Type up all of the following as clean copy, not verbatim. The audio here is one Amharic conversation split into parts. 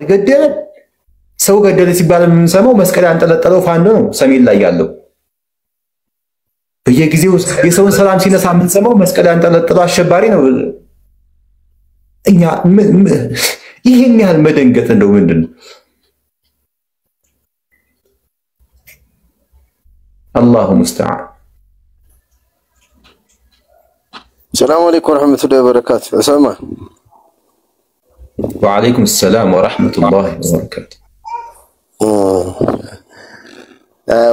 ገደለ ሰው ገደለ ሲባል የምንሰማው መስቀል ያንጠለጠለው ፋኖ ነው ሰሜን ላይ ያለው። በየጊዜው የሰውን ሰላም ሲነሳ የምንሰማው መስቀል ያንጠለጠለው አሸባሪ ነው። እኛ ይሄን ያህል መደንገጥ እንደው ምንድነው? አላሁ ሙስተዓን። ሰላም አለይኩም ወራህመቱላሂ ወበረካቱ። አሰማ ወአለይኩም ሰላም ወራህመቱላሂ ወበረካቱ።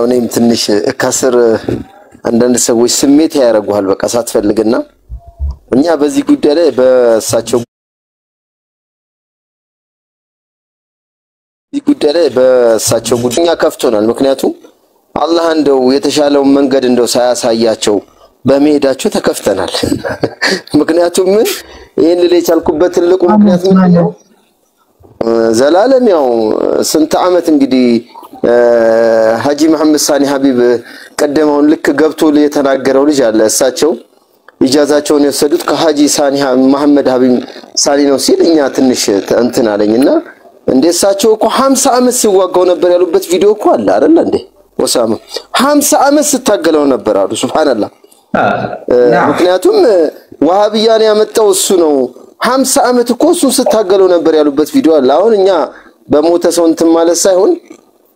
እኔም ትንሽ ከስር አንዳንድ ሰዎች ስሜት ያደርጉሃል በቃ ሳትፈልግና እኛ በዚህ ጉዳይ ላይ በእሳቸው ጉዳኛ ከፍቶናል። ምክንያቱም አላህ እንደው የተሻለውን መንገድ እንደው ሳያሳያቸው በመሄዳቸው ተከፍተናል። ምክንያቱም ይሄን ልል የቻልኩበት ትልቁ ምክንያት ምንድነው? ዘላለም ያው ስንት ዓመት እንግዲህ ሀጂ መሐመድ ሳኒ ሀቢብ ቀደመውን ልክ ገብቶ የተናገረው ልጅ አለ። እሳቸው ኢጃዛቸውን የወሰዱት ከሀጂ ሳኒ መሐመድ ሀቢብ ሳኒ ነው ሲል እኛ ትንሽ እንትን አለኝና እንደ እሳቸው እኮ 50 ዓመት ሲዋጋው ነበር ያሉበት ቪዲዮ እኮ አለ አይደል እንዴ? ወሳማ 50 ዓመት ስታገለው ነበር አሉ። ሱብሃንአላህ። ምክንያቱም ወሃቢያን ያመጣው እሱ ነው። 50 ዓመት እኮ እሱ ስታገለው ነበር ያሉበት ቪዲዮ አለ። አሁን እኛ በሞተ ሰው እንትን ማለት ሳይሆን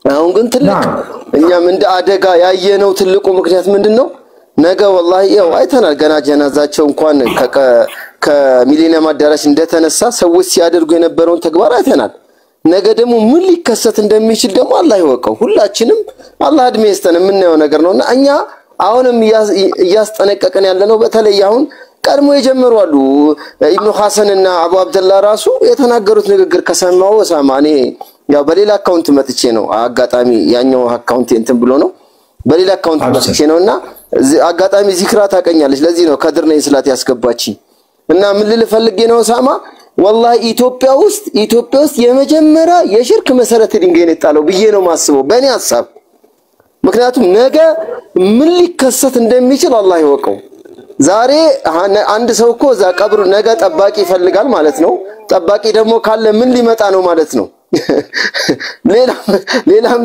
አሁን ግን ትልቅ እኛም እንደ አደጋ ያየነው ትልቁ ምክንያት ምንድነው? ነገ ወላሂ ያው አይተናል። ገና ጀናዛቸው እንኳን ከሚሊኒየም አዳራሽ እንደተነሳ ሰዎች ሲያደርጉ የነበረውን ተግባር አይተናል። ነገ ደግሞ ምን ሊከሰት እንደሚችል ደግሞ አላህ ይወቀው። ሁላችንም አላህ እድሜ ይስጠን የምናየው ነገር ነውና እኛ አሁንም እያስጠነቀቀን ያለነው በተለይ አሁን ቀድሞ የጀመሩ አሉ ኢብኑ ሐሰንና አቡ አብደላ ራሱ የተናገሩት ንግግር ከሰማው ወሳማኔ ያው በሌላ አካውንት መጥቼ ነው አጋጣሚ ያኛው አካውንት እንትን ብሎ ነው በሌላ አካውንት መጥቼ ነውና አጋጣሚ ዚክራ ታቀኛለች። ለዚህ ነው ከድር ነኝ ስላት ያስገባችኝ እና ምን ልል ፈልጌ ነው ሳማ والله ኢትዮጵያ ውስጥ የመጀመሪያ የሽርክ መሰረት ድንጋይ ነው የጣለው ብዬ ነው ማስበው በእኔ ሐሳብ። ምክንያቱም ነገ ምን ሊከሰት እንደሚችል አላህ ይወቀው። ዛሬ አንድ ሰው እኮ እዛ ቀብሩ ነገ ጠባቂ ይፈልጋል ማለት ነው። ጠባቂ ደግሞ ካለ ምን ሊመጣ ነው ማለት ነው?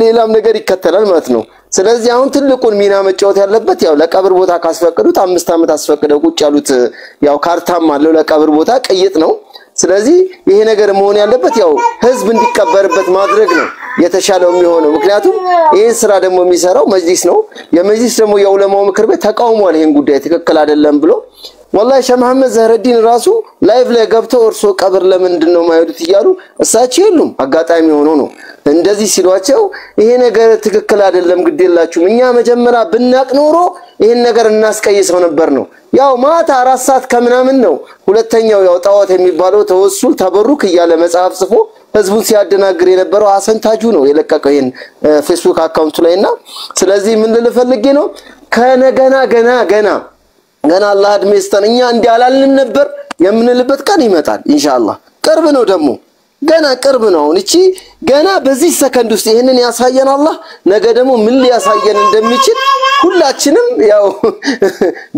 ሌላም ነገር ይከተላል ማለት ነው። ስለዚህ አሁን ትልቁን ሚና መጫወት ያለበት ያው ለቀብር ቦታ ካስፈቀዱት 5 ዓመት አስፈቅደው ቁጭ ያሉት ያው ካርታም አለው ለቀብር ቦታ ቅይጥ ነው። ስለዚህ ይሄ ነገር መሆን ያለበት ያው ህዝብ እንዲቀበርበት ማድረግ ነው የተሻለው የሚሆነው። ምክንያቱም ይሄን ስራ ደግሞ የሚሰራው መጅሊስ ነው። የመጅሊስ ደግሞ የዑለማው ምክር ቤት ተቃውሟል ይሄን ጉዳይ ትክክል አይደለም ብሎ والله ሸህ መሐመድ ዘህረዲን ራሱ ላይቭ ላይ ገብተው እርሶ ቀብር ለምንድነው ማይሄዱት እያሉ እሳቸው የሉም አጋጣሚ ሆኖ ነው እንደዚህ ሲሏቸው ይሄ ነገር ትክክል አይደለም ግዴላችሁም እኛ መጀመሪያ ብናቅ ኖሮ ይሄን ነገር እናስቀይሰው ነበር ነው። ያው ማታ 4 ሰዓት ከምናምን ነው ሁለተኛው ያው ጣዋት የሚባለው ተወሱል ተበሩክ እያለ መጽሐፍ ጽፎ ህዝቡን ሲያደናግር የነበረው ሐሰን ታጁ ነው የለቀቀው ይሄን ፌስቡክ አካውንቱ ላይና ስለዚህ ምን ልፈልጌ ነው ገና አላህ እድሜ ይስጠን እኛ እንዲያላልን ነበር የምንልበት ቀን ይመጣል ኢንሻአላህ። ቅርብ ነው ደግሞ ገና ቅርብ ነው። እቺ ገና በዚህ ሰከንድ ውስጥ ይሄንን ያሳየን አላህ ነገ ደግሞ ምን ሊያሳየን እንደሚችል ሁላችንም ያው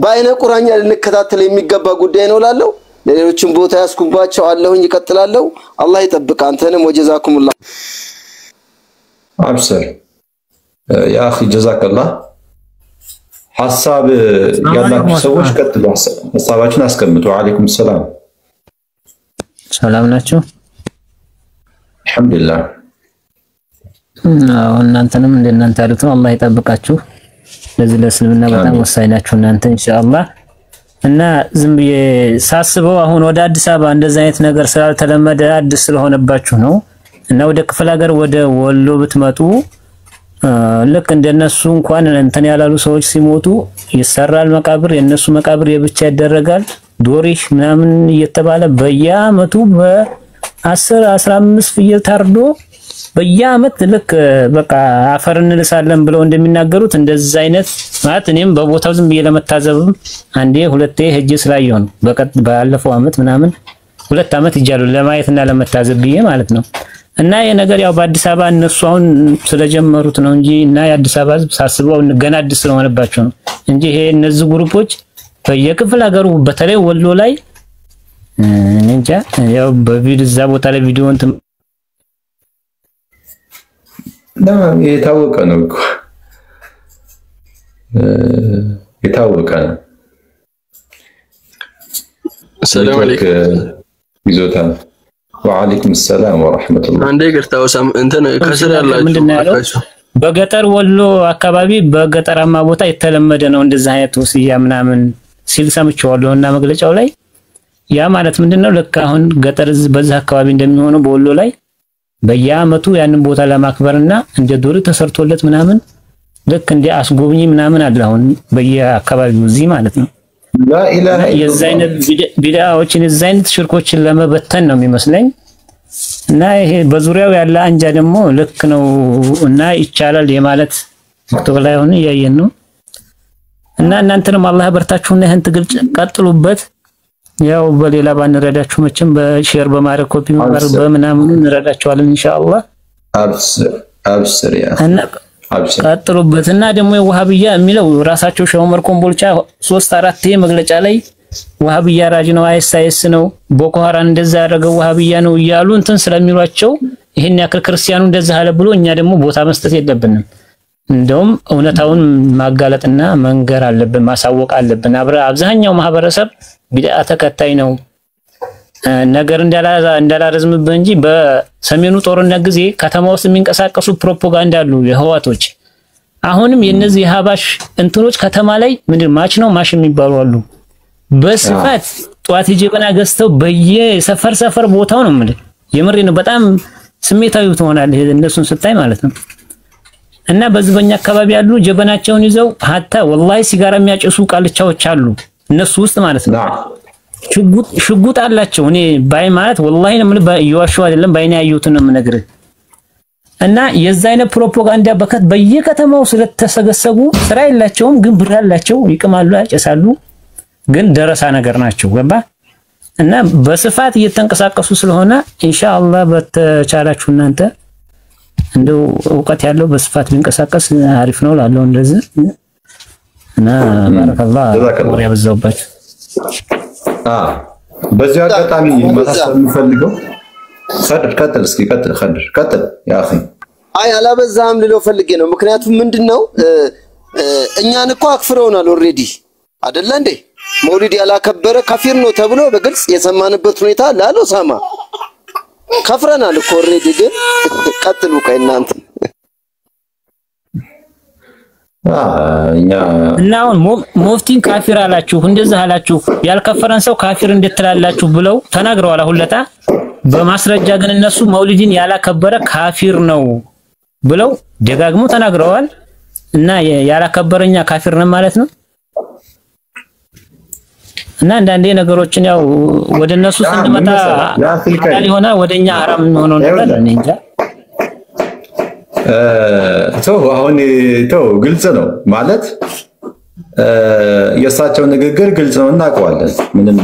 በአይነ ቁራኛ ልንከታተል የሚገባ ጉዳይ ነው ላለው ለሌሎችም ቦታ ያስኩባቸው አለሁኝ ይቀጥላለው። አላህ ይጠብቅ አንተንም ወጀዛኩሙላህ። አብሰር ያ اخي ጀዛከላህ። ሐሳብ ያላችሁ ሰዎች ቀጥሉ ሐሳባችሁን አስቀምጡ። ወአለይኩም ሰላም ሰላም ናችሁ? አልহামዱሊላህ። እናንተንም እንደናንተ ያሉት አላህ ይጠብቃችሁ። ለዚህ ለእስልምና በጣም ወሳኝ ናችሁ እናንተ ኢንሻአላህ። እና ዝም ብዬ ሳስበው አሁን ወደ አዲስ አበባ እንደዛ አይነት ነገር ስላልተለመደ አዲስ ስለሆነባችሁ ነው። እና ወደ ክፍለ ሀገር ወደ ወሎ ብትመጡ ልክ እንደነሱ እንኳን እንትን ያላሉ ሰዎች ሲሞቱ ይሰራል መቃብር የነሱ መቃብር የብቻ ይደረጋል ዶሪሽ ምናምን እየተባለ በየአመቱ በ10 15 ፍየል ታርዶ በየአመት ልክ በቃ አፈር እንልሳለን ብለው እንደሚናገሩት እንደዛ አይነት ማለት እኔም በቦታው ዝም ብዬ ለመታዘብም አንዴ ሁለቴ ሄጄ ስላየሁ ነው። ባለፈው አመት ምናምን 2 አመት ይጃሉ ለማየትና ለመታዘብ ብዬ ማለት ነው። እና የነገር ያው በአዲስ አበባ እነሱ አሁን ስለጀመሩት ነው እንጂ እና የአዲስ አበባ ህዝብ ሳስበው ገና አዲስ ስለሆነባቸው ነው እንጂ ይሄ እነዚህ ግሩፖች በየክፍለ ሀገሩ በተለይ ወሎ ላይ እንጃ ያው በቪዲዮ እዛ ቦታ ላይ ቪዲዮ እንትን የታወቀ ነው እኮ የታወቀ ነው። ሰላም አለይኩም ይዞታል። ወአለይኩም ሰላም ወራህመቱላህ። አንዴ ግርታው እንትን ከስር ያላችሁ በገጠር ወሎ አካባቢ በገጠራማ ቦታ የተለመደ ነው እንደዛ አይነት ወስያ ምናምን ሲል ሰምቼዋለሁና መግለጫው ላይ ያ ማለት ምንድነው ልክ አሁን ገጠር በዛ አካባቢ እንደሚሆነው በወሎ ላይ በየአመቱ ያንን ቦታ ለማክበርና እንደ ዶር ተሰርቶለት ምናምን ልክ እንደ አስጎብኚ ምናምን አለ አሁን በየአካባቢው እዚህ ማለት ነው። ላኢላሃ የዛይነት ቢዳዎችን የዛይነት ሽርኮችን ለመበተን ነው የሚመስለኝ እና ይሄ በዙሪያው ያለ አንጃ ደግሞ ልክ ነው እና ይቻላል የማለት ቲክቶክ ላይ ሆነ ያየን ነው እና እናንተንም አላህ በርታችሁና ይሄን ትግል ቀጥሉበት። ያው በሌላ ባንረዳችሁ መቼም በሼር በማድረግ ኮፒ ማድረግ በምናምን እንረዳችኋለን ኢንሻአላህ። አብስር ያ ቀጥሉበትና ደግሞ የዋሃብያ የሚለው ራሳቸው ሼህ ዑመር ኮምቦልቻ 3-4 መግለጫ ላይ ዋሃብያ ራጅ ነው አይሳይስ ነው ቦኮ ሐራም እንደዛ ያደረገው ዋሃብያ ነው እያሉ እንትን ስለሚሏቸው ይሄን ያክል ክርስቲያኑ እንደዛ አለ ብሎ እኛ ደግሞ ቦታ መስጠት የለብንም። እንደውም እውነታውን ማጋለጥና መንገር አለብን ማሳወቅ አለብን። አብዛኛው ማህበረሰብ ቢድዓ ተከታይ ነው። ነገር እንዳላረዝምብህ እንጂ በሰሜኑ ጦርነት ጊዜ ከተማ ውስጥ የሚንቀሳቀሱ ፕሮፓጋንዳ አሉ የህዋቶች አሁንም የነዚህ የሀባሽ እንትኖች ከተማ ላይ ምንድን ማች ነው ማሽ የሚባሉ አሉ በስፋት ጧት ጀበና ገዝተው በየሰፈር ቦታው ነው ማለት የምሬ ነው። በጣም ስሜታዊ ትሆናለህ እነሱን ስታይ ማለት ነው። እና በዝበኛ አካባቢ ያሉ ጀበናቸውን ይዘው ሀታ ወላሂ ሲጋራ የሚያጨሱ ቃልቻዎች አሉ እነሱ ውስጥ ማለት ነው። ሽጉጥ አላቸው። እኔ ባይ ማለት ወላሂ ነው ማለት ይዋሹ አይደለም ባይኔ ያዩት ነው የምነግርህ። እና የዛ አይነት ፕሮፓጋንዳ በየከተማው ስለተሰገሰጉ ስራ የላቸውም ግን ብር አላቸው ይቅማሉ ያጨሳሉ ግን ደረሳ ነገር ናቸው ገባ። እና በስፋት እየተንቀሳቀሱ ስለሆነ ኢንሻአላህ በተቻላችሁ እናንተ እንደው ዕውቀት ያለው በስፋት ቢንቀሳቀስ አሪፍ ነው ላለው እንደዚህ እና ባረከላህ ወሪያ በዛውባችሁ። በዚህ አጋጣሚ ማሳሰብ የምፈልገው ቀጥል እስኪ ቀጥል ያ አኺ። አይ አላበዛም ልለው ፈልጌ ነው። ምክንያቱም ምንድነው እኛን እኮ አክፍረውናል ኦሬዲ አይደለ እንዴ? መውሊድ ያላከበረ ካፊር ነው ተብሎ በግልጽ የሰማንበት ሁኔታ ላለው ሰማ ከፍረናል እኮ ኦሬዲ። ግን ቀጥሉ ከእናንተ እና አሁን ሙፍቲን ካፊር አላችሁ እንደዛ አላችሁ ያልከፈረን ሰው ካፊር እንደተላላችሁ ብለው ተናግረዋል። አሁንለታ በማስረጃ ግን እነሱ መውሊድን ያላከበረ ካፊር ነው ብለው ደጋግሞ ተናግረዋል። እና ያላከበረኛ ካፊር ነው ማለት ነው። እና አንዳንዴ ነገሮችን ያው ወደ እነሱ ስንመጣ ሐላል ሆነ ወደኛ حرام የሚሆነው ነገር እንጃ። አሁን ግልጽ ነው ማለት የእሳቸው ንግግር ግልጽ ነው እናውቀዋለን። ምንም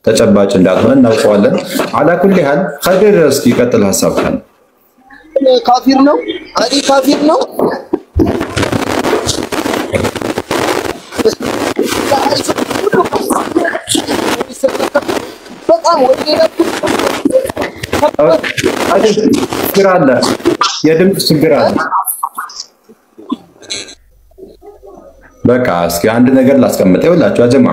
ተጨባጭ እንዳልሆነ እናውቀዋለን። አላ ኩሊ ሐል ኸድር እስኪ ቀጥል ሐሳብ ካለ ካፊር ነው አዲ ካፊር ነው በጣም ችግር አለ የድምፅ ችግር አለ። በቃ እስኪ አንድ ነገር ላስቀምጥ ይኸውላችሁ አጀማ